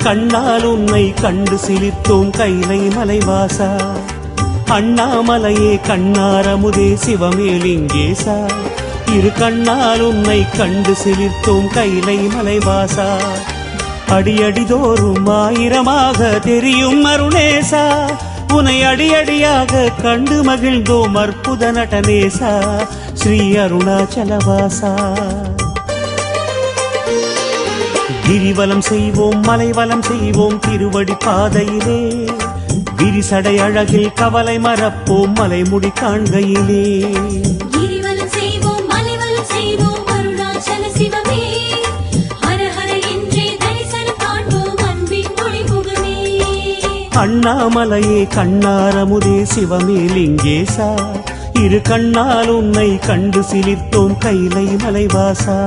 கண்ணால் உன்னை கண்டு சிலிர்த்தோம் கைலை மலைவாசா. அண்ணாமலையே கண்ணாரமுதே சிவமேலிங்கேசா. இரு கண்ணால் உன்னை கண்டு சிலிர்த்தோம் கைலை மலைவாசா. அடியடிதோறும் ஆயிரமாக தெரியும் அருணேசா. உனை அடியடியாக கண்டு மகிழ்ந்தோம் அற்புத நடனேசா. ஸ்ரீ அருணாச்சலவாசா. கிரிவலம் செய்வோம் மலைவலம் செய்வோம் திருவடி பாதையிலே. விரிசடை அழகில் கவலை மறப்போம் மலைமுடி காண்கையிலே. கிரிவலம் செய்வோம் மலைவலம் செய்வோம் அருணாச்சல சிவமே. ஹர ஹர என்றே தரிசனம் காண்போம் அன்பின் ஒளிமுகமே. அண்ணாமலையே கண்ணாரமுதே சிவமேலிங்கேசா. இரு கண்ணால் உன்னை கண்டு சிலிர்த்தோம் கைலை மலைவாசா.